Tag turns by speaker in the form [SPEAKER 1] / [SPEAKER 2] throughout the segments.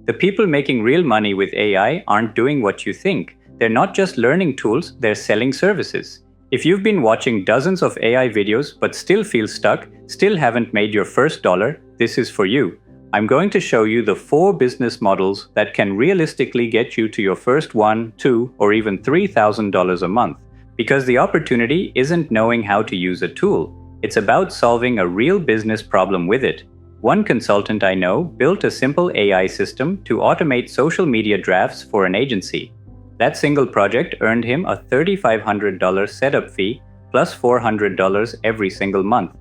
[SPEAKER 1] The people making real money with AI aren't doing what you think. They're not just learning tools, they're selling services. If you've been watching dozens of AI videos but still feel stuck, still haven't made your first dollar, this is for you. I'm going to show you the 4 business models that can realistically get you to your first $1, $2, or even $3,000 a month. Because the opportunity isn't knowing how to use a tool. It's about solving a real business problem with it. One consultant I know built a simple AI system to automate social media drafts for an agency. That single project earned him a $3,500 setup fee plus $400 every single month.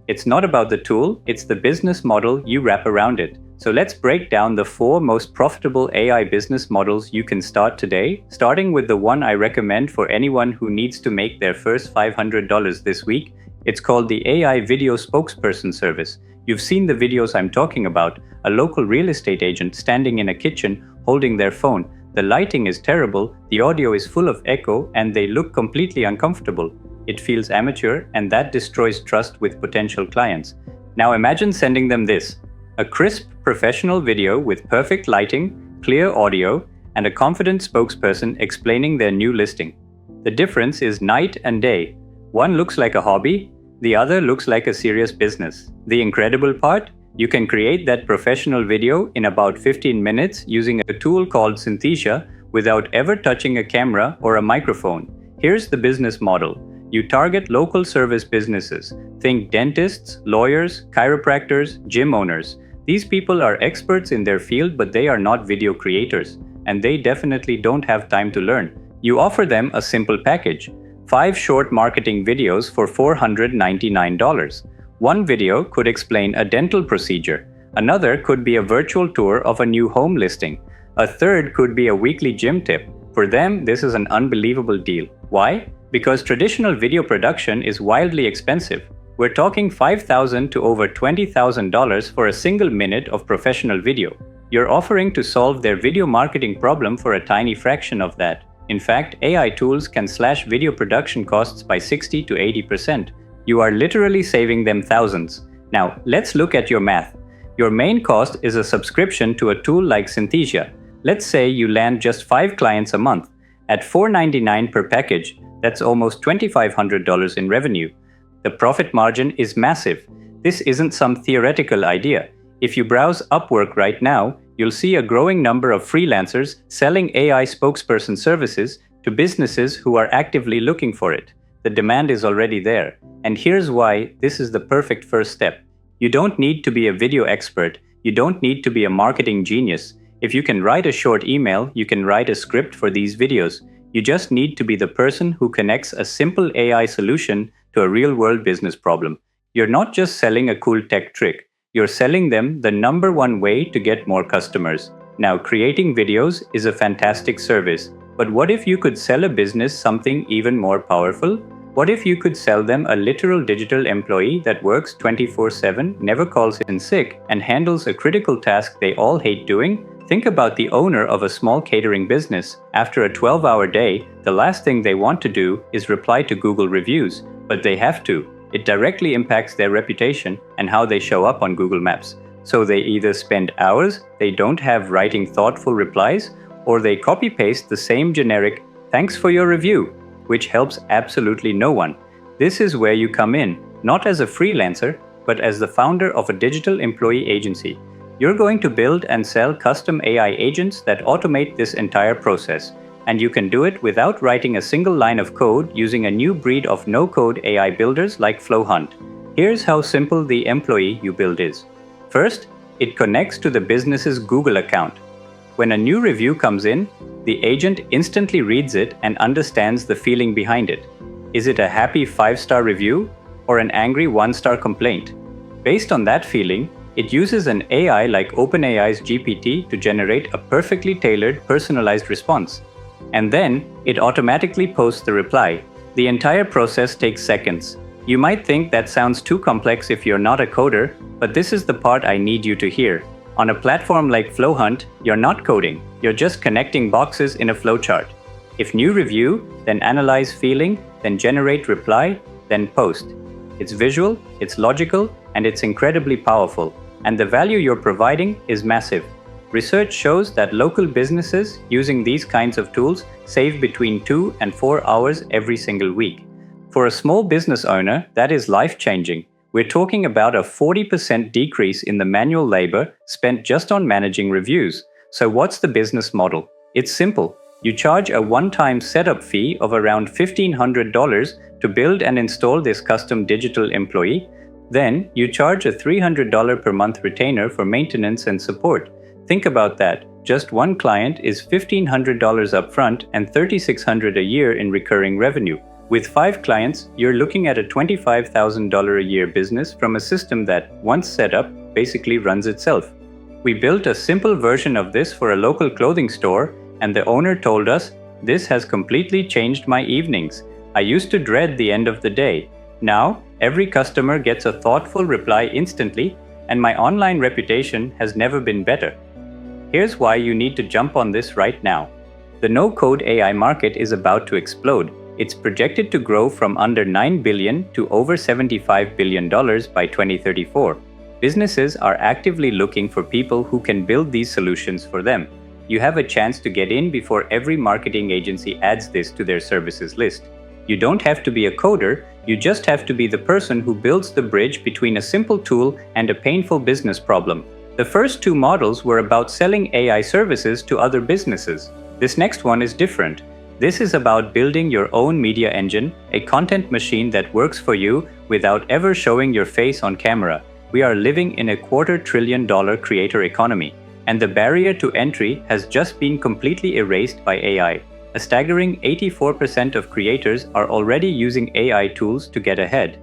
[SPEAKER 1] It's not about the tool, it's the business model you wrap around it. So let's break down the 4 most profitable AI business models you can start today, starting with the one I recommend for anyone who needs to make their first $500 this week. It's called the AI Video Spokesperson service. You've seen the videos I'm talking about, a local real estate agent standing in a kitchen holding their phone. The lighting is terrible, the audio is full of echo, and they look completely uncomfortable. It feels amateur, and that destroys trust with potential clients. Now imagine sending them this: a crisp, professional video with perfect lighting, clear audio, and a confident spokesperson explaining their new listing. The difference is night and day. One looks like a hobby, the other looks like a serious business. The incredible part? You can create that professional video in about 15 minutes using a tool called Synthesia without ever touching a camera or a microphone. Here's the business model. You target local service businesses. Think dentists, lawyers, chiropractors, gym owners. These people are experts in their field, but they are not video creators, and they definitely don't have time to learn. You offer them a simple package: 5 short marketing videos for $499. One video could explain a dental procedure. Another could be a virtual tour of a new home listing. A third could be a weekly gym tip. For them, this is an unbelievable deal. Why? Because traditional video production is wildly expensive. We're talking $5,000 to over $20,000 for a single minute of professional video. You're offering to solve their video marketing problem for a tiny fraction of that. In fact, AI tools can slash video production costs by 60 to 80%. You are literally saving them thousands. Now, let's look at your math. Your main cost is a subscription to a tool like Synthesia. Let's say you land just 5 clients a month. At $499 per package, that's almost $2,500 in revenue. The profit margin is massive. This isn't some theoretical idea. If you browse Upwork right now, you'll see a growing number of freelancers selling AI spokesperson services to businesses who are actively looking for it. The demand is already there. And here's why this is the perfect first step. You don't need to be a video expert. You don't need to be a marketing genius. If you can write a short email, you can write a script for these videos. You just need to be the person who connects a simple AI solution to a real-world business problem. You're not just selling a cool tech trick. You're selling them the #1 way to get more customers. Now, creating videos is a fantastic service, but what if you could sell a business something even more powerful? What if you could sell them a literal digital employee that works 24/7, never calls in sick, and handles a critical task they all hate doing? Think about the owner of a small catering business. After a 12-hour day, the last thing they want to do is reply to Google reviews, but they have to. It directly impacts their reputation and how they show up on Google Maps. So they either spend hours they don't have writing thoughtful replies, or they copy-paste the same generic "thanks for your review," which helps absolutely no one. This is where you come in, not as a freelancer, but as the founder of a digital employee agency. You're going to build and sell custom AI agents that automate this entire process. And you can do it without writing a single line of code using a new breed of no-code AI builders like FlowHunt. Here's how simple the employee you build is. First, it connects to the business's Google account. When a new review comes in, the agent instantly reads it and understands the feeling behind it. Is it a happy 5-star review or an angry 1-star complaint? Based on that feeling, it uses an AI like OpenAI's GPT to generate a perfectly tailored, personalized response. And then, it automatically posts the reply. The entire process takes seconds. You might think that sounds too complex if you're not a coder, but this is the part I need you to hear. On a platform like FlowHunt, you're not coding. You're just connecting boxes in a flowchart. If new review, then analyze feeling, then generate reply, then post. It's visual, it's logical, and it's incredibly powerful. And the value you're providing is massive. Research shows that local businesses using these kinds of tools save between 2 and 4 hours every single week. For a small business owner, that is life-changing. We're talking about a 40% decrease in the manual labor spent just on managing reviews. So what's the business model? It's simple. You charge a one-time setup fee of around $1,500 to build and install this custom digital employee. Then, you charge a $300 per month retainer for maintenance and support. Think about that. Just one client is $1,500 upfront and $3,600 a year in recurring revenue. With 5 clients, you're looking at a $25,000 a year business from a system that, once set up, basically runs itself. We built a simple version of this for a local clothing store, and the owner told us, "This has completely changed my evenings. I used to dread the end of the day. Now, every customer gets a thoughtful reply instantly, and my online reputation has never been better." Here's why you need to jump on this right now. The no-code AI market is about to explode. It's projected to grow from under $9 billion to over $75 billion by 2034. Businesses are actively looking for people who can build these solutions for them. You have a chance to get in before every marketing agency adds this to their services list. You don't have to be a coder, you just have to be the person who builds the bridge between a simple tool and a painful business problem. The first 2 models were about selling AI services to other businesses. This next one is different. This is about building your own media engine, a content machine that works for you without ever showing your face on camera. We are living in a $250 billion creator economy, and the barrier to entry has just been completely erased by AI. A staggering 84% of creators are already using AI tools to get ahead.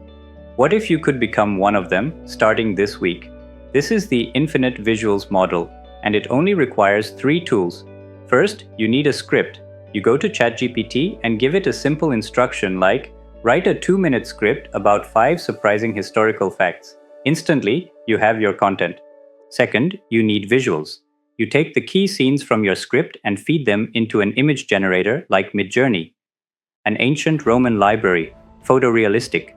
[SPEAKER 1] What if you could become one of them, starting this week? This is the infinite visuals model, and it only requires 3 tools. First, you need a script. You go to ChatGPT and give it a simple instruction like, write a 2-minute script about 5 surprising historical facts. Instantly, you have your content. Second, you need visuals. You take the key scenes from your script and feed them into an image generator like Midjourney. An ancient Roman library, photorealistic.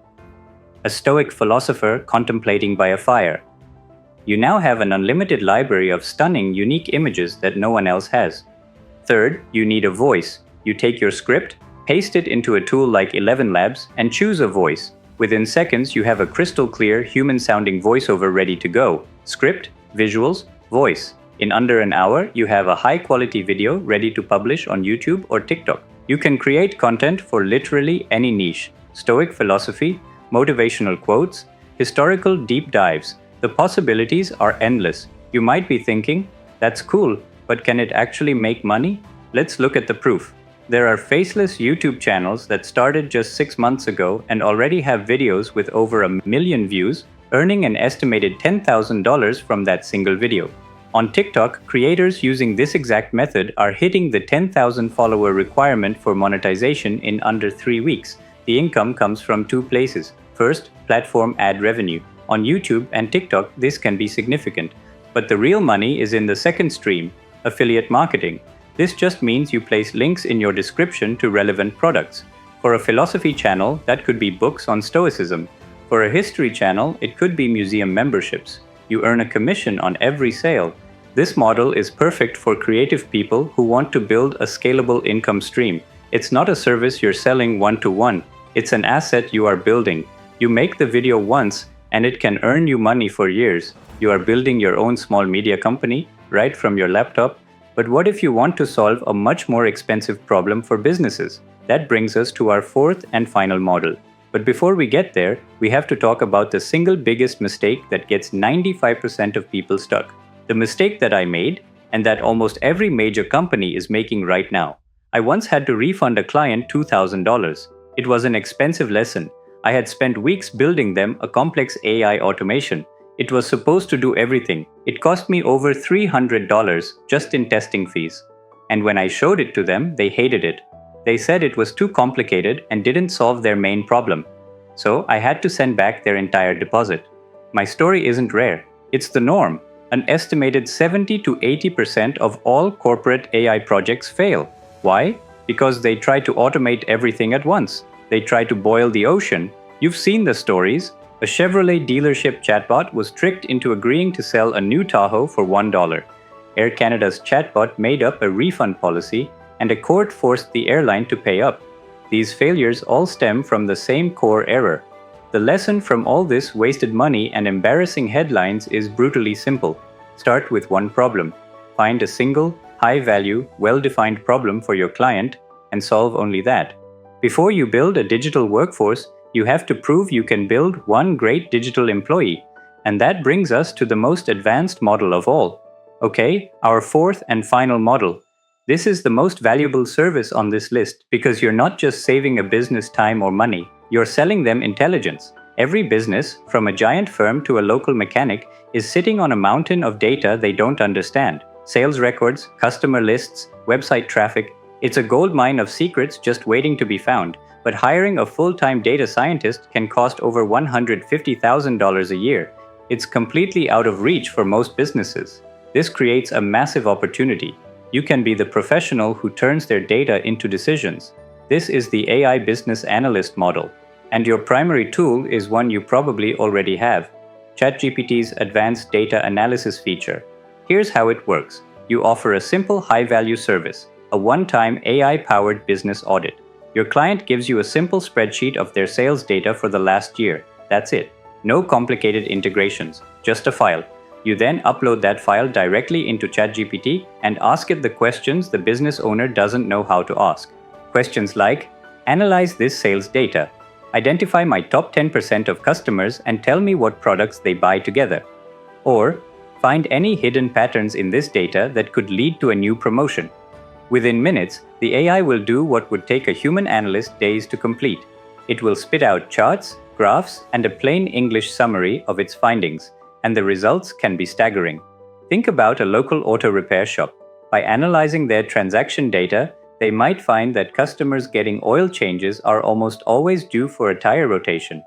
[SPEAKER 1] A Stoic philosopher contemplating by a fire. You now have an unlimited library of stunning, unique images that no one else has. Third, you need a voice. You take your script, paste it into a tool like ElevenLabs, and choose a voice. Within seconds, you have a crystal clear, human-sounding voiceover ready to go. Script, visuals, voice. In under an hour, you have a high-quality video ready to publish on YouTube or TikTok. You can create content for literally any niche. Stoic philosophy, motivational quotes, historical deep dives. The possibilities are endless. You might be thinking, that's cool, but can it actually make money? Let's look at the proof. There are faceless YouTube channels that started just 6 months ago and already have videos with over 1 million views, earning an estimated $10,000 from that single video. On TikTok, creators using this exact method are hitting the 10,000 follower requirement for monetization in under 3 weeks. The income comes from 2 places. First, platform ad revenue. On YouTube and TikTok, this can be significant. But the real money is in the second stream, affiliate marketing. This just means you place links in your description to relevant products. For a philosophy channel, that could be books on Stoicism. For a history channel, it could be museum memberships. You earn a commission on every sale. This model is perfect for creative people who want to build a scalable income stream. It's not a service you're selling one-to-one. It's an asset you are building. You make the video once, and it can earn you money for years. You are building your own small media company, right from your laptop. But what if you want to solve a much more expensive problem for businesses? That brings us to our 4th and final model. But before we get there, we have to talk about the single biggest mistake that gets 95% of people stuck. The mistake that I made, and that almost every major company is making right now. I once had to refund a client $2,000. It was an expensive lesson. I had spent weeks building them a complex AI automation. It was supposed to do everything. It cost me over $300 just in testing fees. And when I showed it to them, they hated it. They said it was too complicated and didn't solve their main problem. So I had to send back their entire deposit. My story isn't rare. It's the norm. An estimated 70 to 80% of all corporate AI projects fail. Why? Because they try to automate everything at once. They try to boil the ocean. You've seen the stories. A Chevrolet dealership chatbot was tricked into agreeing to sell a new Tahoe for $1. Air Canada's chatbot made up a refund policy, and a court forced the airline to pay up. These failures all stem from the same core error. The lesson from all this wasted money and embarrassing headlines is brutally simple. Start with one problem. Find a single, high-value, well-defined problem for your client and solve only that. Before you build a digital workforce, you have to prove you can build one great digital employee. And that brings us to the most advanced model of all. Okay, our fourth and final model. This is the most valuable service on this list because you're not just saving a business time or money, you're selling them intelligence. Every business, from a giant firm to a local mechanic, is sitting on a mountain of data they don't understand. Sales records, customer lists, website traffic. It's a goldmine of secrets just waiting to be found. But hiring a full-time data scientist can cost over $150,000 a year. It's completely out of reach for most businesses. This creates a massive opportunity. You can be the professional who turns their data into decisions. This is the AI business analyst model. And your primary tool is one you probably already have, ChatGPT's advanced data analysis feature. Here's how it works. You offer a simple high-value service, a one-time AI-powered business audit. Your client gives you a simple spreadsheet of their sales data for the last year. That's it. No complicated integrations, just a file. You then upload that file directly into ChatGPT and ask it the questions the business owner doesn't know how to ask. Questions like, analyze this sales data, identify my top 10% of customers and tell me what products they buy together. Or, find any hidden patterns in this data that could lead to a new promotion. Within minutes, the AI will do what would take a human analyst days to complete. It will spit out charts, graphs, and a plain English summary of its findings, and the results can be staggering. Think about a local auto repair shop. By analyzing their transaction data, they might find that customers getting oil changes are almost always due for a tire rotation.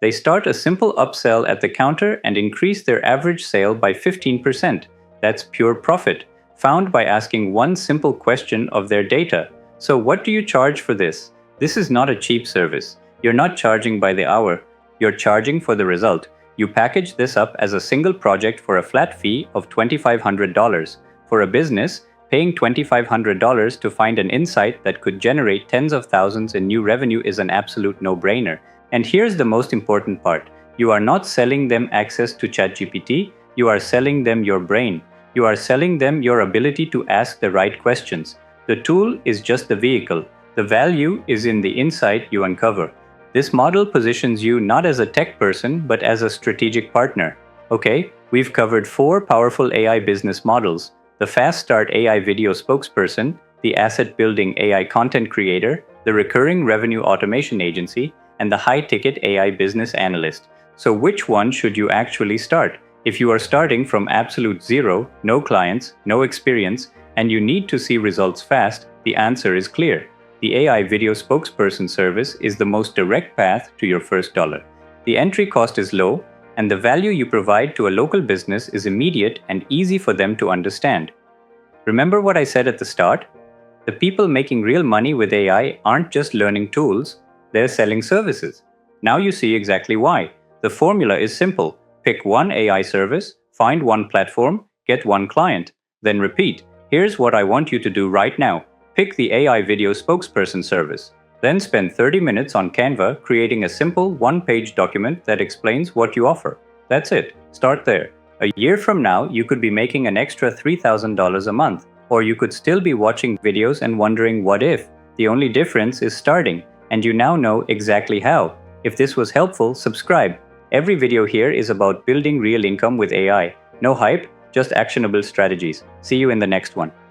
[SPEAKER 1] They start a simple upsell at the counter and increase their average sale by 15%. That's pure profit, found by asking one simple question of their data. So what do you charge for this? This is not a cheap service. You're not charging by the hour. You're charging for the result. You package this up as a single project for a flat fee of $2,500. For a business, paying $2,500 to find an insight that could generate tens of thousands in new revenue is an absolute no-brainer. And here's the most important part. You are not selling them access to ChatGPT, you are selling them your brain. You are selling them your ability to ask the right questions. The tool is just the vehicle. The value is in the insight you uncover. This model positions you not as a tech person, but as a strategic partner. Okay, we've covered 4 powerful AI business models: the fast start AI video spokesperson, the asset building AI content creator, the recurring revenue automation agency, and the high-ticket AI business analyst. So which one should you actually start? If you are starting from absolute zero, no clients, no experience, and you need to see results fast, the answer is clear. The AI video spokesperson service is the most direct path to your first dollar. The entry cost is low, and the value you provide to a local business is immediate and easy for them to understand. Remember what I said at the start? The people making real money with AI aren't just learning tools, they're selling services. Now you see exactly why. The formula is simple. Pick one AI service, find one platform, get one client, then repeat. Here's what I want you to do right now. Pick the AI video spokesperson service. Then spend 30 minutes on Canva creating a simple one-page document that explains what you offer. That's it. Start there. A year from now, you could be making an extra $3,000 a month, or you could still be watching videos and wondering what if. The only difference is starting, and you now know exactly how. If this was helpful, subscribe. Every video here is about building real income with AI. No hype, just actionable strategies. See you in the next one.